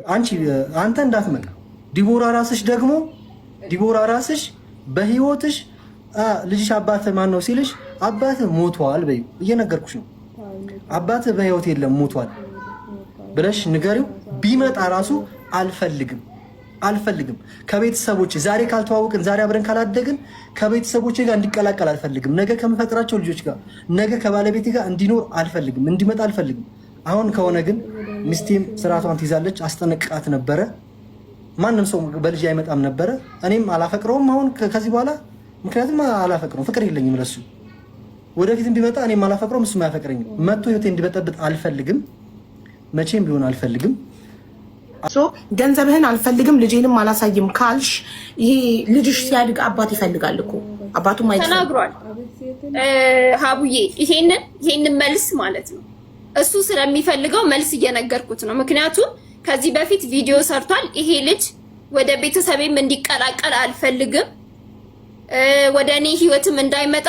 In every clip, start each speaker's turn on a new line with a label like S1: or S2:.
S1: አንተ እንዳትመጣ ዲቦራ ራስሽ በህይወትሽ ልጅሽ አባት ማን ነው ሲልሽ አባት ሞቷል በይ። እየነገርኩሽ ነው። አባት በህይወት የለም ሞቷል ብለሽ ንገሪው። ቢመጣ ራሱ አልፈልግም ከቤተሰቦች ዛሬ ካልተዋወቅን ዛሬ አብረን ካላደግን ከቤተሰቦቼ ጋር እንዲቀላቀል አልፈልግም። ነገ ከምፈጥራቸው ልጆች ጋር ነገ ከባለቤቴ ጋር እንዲኖር አልፈልግም፣ እንዲመጣ አልፈልግም። አሁን ከሆነ ግን ሚስቴም ስርዓቷን ትይዛለች። አስጠነቅቃት ነበረ። ማንም ሰው በልጅ አይመጣም ነበረ። እኔም አላፈቅረውም አሁን ከዚህ በኋላ ምክንያቱም አላፈቅረውም፣ ፍቅር የለኝም ለሱ። ወደፊትም ቢመጣ እኔም አላፈቅረውም እሱም አያፈቅረኝም። መጥቶ ህይወቴ እንዲበጠብጥ አልፈልግም፣ መቼም ቢሆን አልፈልግም።
S2: ገንዘብህን አልፈልግም ልጄንም አላሳይም ካልሽ ይሄ ልጅሽ ሲያድግ አባት ይፈልጋል እኮ አባቱ ማይት
S3: ተናግሯል። ሀቡዬ ይሄንን መልስ ማለት ነው እሱ ስለሚፈልገው መልስ እየነገርኩት ነው። ምክንያቱም ከዚህ በፊት ቪዲዮ ሰርቷል። ይሄ ልጅ ወደ ቤተሰቤም እንዲቀላቀል አልፈልግም፣ ወደ እኔ ህይወትም እንዳይመጣ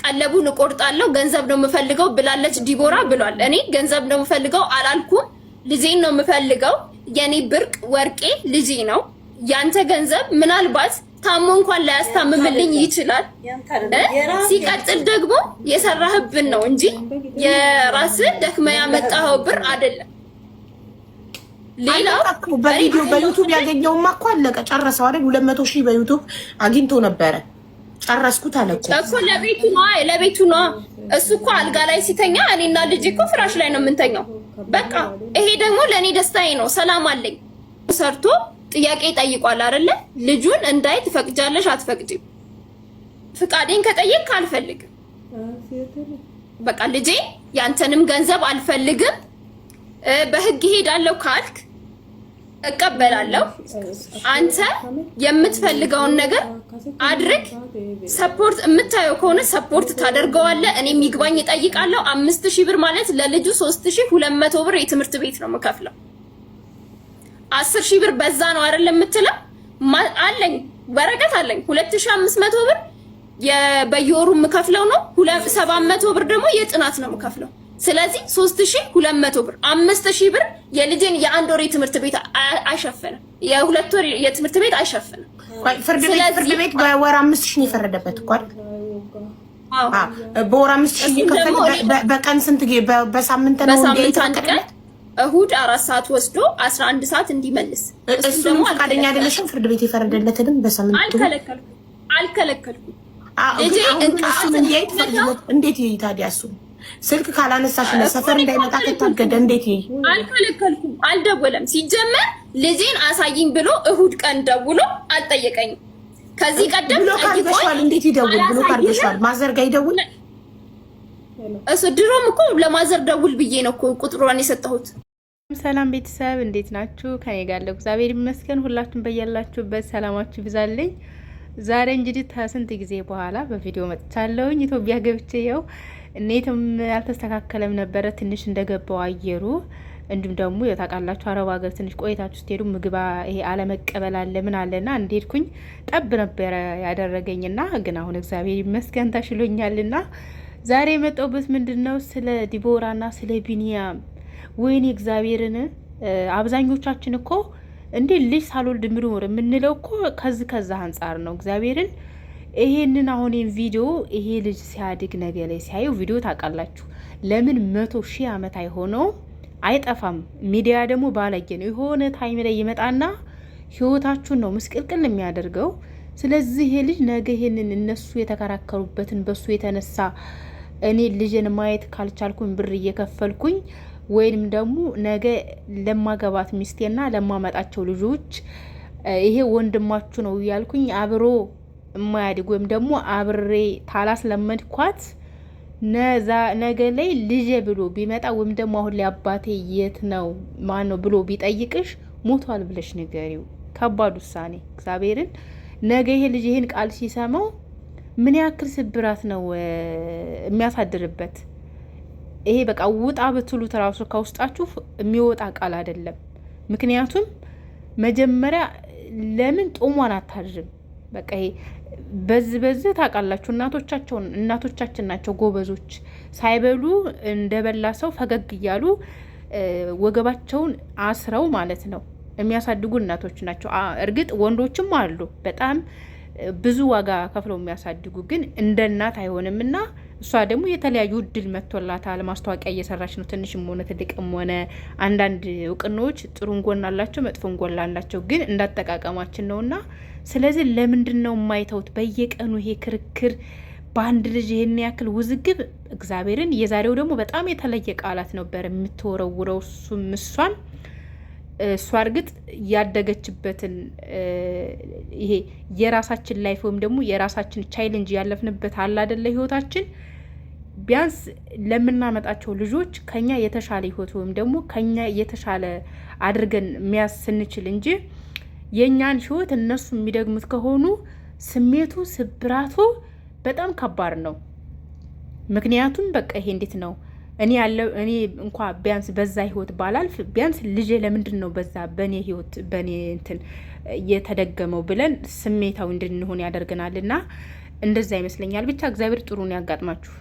S3: ቀለቡን እቆርጣለሁ፣ ገንዘብ ነው የምፈልገው ብላለች ዲቦራ ብሏል። እኔ ገንዘብ ነው የምፈልገው አላልኩም፣ ልጄን ነው የምፈልገው። የኔ ብርቅ ወርቄ ልጄ ነው። ያንተ ገንዘብ ምናልባት ታሞ እንኳን ላያስታምምልኝ ይችላል። ሲቀጥል ደግሞ የሰራህብን ነው እንጂ የራስህ ደክመህ ያመጣኸው ብር አይደለም። ሌላው
S2: በዩቲዩብ ያገኘውማ እኮ አለቀ ጨረሰው አይደል? 200 ሺህ በዩቲዩብ አግኝቶ ነበረ። ጨረስኩት አለ እኮ ለቤቱ ነው። እሱ እኮ አልጋ ላይ ሲተኛ እኔና ልጅ እኮ ፍራሽ ላይ ነው የምንተኛው። በቃ ይሄ ደግሞ ለኔ ደስታዬ ነው። ሰላም አለኝ። ሰርቶ ጥያቄ ጠይቋል አይደለ? ልጁን እንዳይ ትፈቅጃለሽ አትፈቅጂም? ፍቃዴን ከጠየቅ አልፈልግም። በቃ ልጄ ያንተንም ገንዘብ አልፈልግም። በህግ ሄዳለሁ ካልክ እቀበላለሁ። አንተ የምትፈልገውን ነገር አድርግ። ሰፖርት የምታየው ከሆነ ሰፖርት ታደርገዋለህ። እኔም ይግባኝ እጠይቃለሁ። 5000 ብር ማለት ለልጁ 3200 ብር የትምህርት ቤት ነው የምከፍለው። 10000 ብር በዛ ነው አይደል የምትለው? አለኝ ወረቀት አለኝ። 2500 ብር በየወሩ የምከፍለው ነው። 700 ብር ደግሞ የጥናት ነው የምከፍለው። ስለዚህ 3200 ብር 5000 ብር የልጅን የአንድ ወር የትምህርት ቤት አይሸፍንም፣ የሁለት ወር የትምህርት ቤት አይሸፍንም። ፍርድ ቤት በወር 5000 ነው የፈረደበት እኮ አይደል? አዎ በወር 5000 ይከፈል። በቀን ስንት በሳምንት ነው?
S3: በሳምንት አንድ ቀን እሁድ 4 ሰዓት ወስዶ 11 ሰዓት እንዲመልስ።
S2: እሱ ደግሞ ፈቃደኛ አይደለሽም? ፍርድ ቤት የፈረደለትንም በሳምንት
S3: አልከለከልኩም።
S2: እንዴት ይሄ ታዲያ? እሱ ስልክ ካላነሳሽ ለሰፈር እንዳይመጣ ከታገደ እንዴት ይሄ?
S3: አልከለከልኩም። አልደወለም። ሲጀመር ልጄን አሳይኝ ብሎ እሁድ ቀን ደውሎ አልጠየቀኝም። ከዚህ ቀደም
S2: ብሎ ካርገሽዋል። እንዴት ይደውል? ብሎ ካርገሽዋል። ማዘር ጋር ይደውል።
S3: እሱ ድሮም እኮ ለማዘር ደውል ብዬ ነው እኮ ቁጥሯን የሰጠሁት።
S4: ሰላም ቤተሰብ እንዴት ናችሁ? ከኔ ጋር ያለው እግዚአብሔር ይመስገን። ሁላችሁም በያላችሁበት ሰላማችሁ ይብዛልኝ። ዛሬ እንግዲህ ከስንት ጊዜ በኋላ በቪዲዮ መጥቻለሁኝ። ኢትዮጵያ ገብቼ ይኸው ኔትም አልተስተካከለም ነበረ ትንሽ እንደገባው አየሩ። እንዲሁም ደግሞ የታውቃላችሁ አረብ ሀገር ትንሽ ቆይታችሁ ስትሄዱ ምግባ ይሄ አለመቀበል አለ ምን አለና እንዴትኩኝ ጠብ ነበረ ያደረገኝና ግን አሁን እግዚአብሔር ይመስገን ተሽሎኛልና ዛሬ የመጣሁበት ምንድነው ስለ ዲቦራና ስለ ቢኒያም። ወይኔ እግዚአብሔርን አብዛኞቻችን እኮ እንዴ ልጅ ሳልወልድ ምኖር የምንለው እኮ ከዛ አንጻር ነው። እግዚአብሔርን ይሄንን አሁን ቪዲዮ ይሄ ልጅ ሲያድግ ነገ ላይ ሲያዩ ቪዲዮ ታውቃላችሁ ለምን 100,000 ዓመት አይሆነው አይጠፋም። ሚዲያ ደግሞ ባለጌ ነው። የሆነ ታይም ላይ ይመጣና ህይወታችሁን ነው ምስቅልቅል የሚያደርገው። ስለዚህ ይሄ ልጅ ነገ ይሄንን እነሱ የተከራከሩበትን በሱ የተነሳ እኔ ልጅን ማየት ካልቻልኩኝ ብር እየከፈልኩኝ ወይንም ደግሞ ነገ ለማገባት ሚስቴና ለማመጣቸው ልጆች ይሄ ወንድማችሁ ነው ያልኩኝ አብሮ የማያድግ ወይም ደግሞ አብሬ ታላስለመድኳት ነገ ላይ ልጅ ብሎ ቢመጣ ወይም ደግሞ አሁን ላይ አባቴ የት ነው ማን ነው ብሎ ቢጠይቅሽ ሞቷል ብለሽ ንገሪው። ከባድ ውሳኔ እግዚአብሔርን። ነገ ይሄ ልጅ ይሄን ቃል ሲሰማው ምን ያክል ስብራት ነው የሚያሳድርበት። ይሄ በቃ ውጣ ብትሉት ራሱ ከውስጣችሁ የሚወጣ ቃል አይደለም። ምክንያቱም መጀመሪያ ለምን ጦሟን አታድርም? በቃ ይሄ በዚህ ታውቃላችሁ እናቶቻችን ናቸው ጎበዞች። ሳይበሉ እንደበላ ሰው ፈገግ እያሉ ወገባቸውን አስረው ማለት ነው የሚያሳድጉ እናቶች ናቸው። እርግጥ ወንዶችም አሉ በጣም ብዙ ዋጋ ከፍለው የሚያሳድጉ፣ ግን እንደ እናት አይሆንም። እና እሷ ደግሞ የተለያዩ እድል መጥቶላታል። ማስታወቂያ እየሰራች ነው። ትንሽም ሆነ ትልቅም ሆነ አንዳንድ እውቅናዎች ጥሩ ጎን አላቸው፣ መጥፎ ጎን አላቸው። ግን እንዳጠቃቀማችን ነውና ስለዚህ ለምንድን ነው የማይተውት? በየቀኑ ይሄ ክርክር በአንድ ልጅ ይሄን ያክል ውዝግብ። እግዚአብሔርን የዛሬው ደግሞ በጣም የተለየ ቃላት ነበር የምትወረውረው እሷም እሷ እርግጥ ያደገችበትን ይሄ የራሳችን ላይፍ ወይም ደግሞ የራሳችን ቻሌንጅ ያለፍንበት አለ አይደለ ህይወታችን ቢያንስ ለምናመጣቸው ልጆች ከኛ የተሻለ ህይወት ወይም ደግሞ ከኛ የተሻለ አድርገን የሚያስ ስንችል እንጂ የኛን ህይወት እነሱ የሚደግሙት ከሆኑ ስሜቱ ስብራቱ በጣም ከባድ ነው። ምክንያቱም በቃ ይሄ እንዴት ነው እኔ እንኳ ቢያንስ በዛ ህይወት ባላልፍ ቢያንስ ልጄ ለምንድን ነው በዛ በኔ ህይወት በኔ እንትን የተደገመው ብለን ስሜታው እንድንሆን ያደርገናልና እንደዛ ይመስለኛል። ብቻ እግዚአብሔር ጥሩን ያጋጥማችሁ።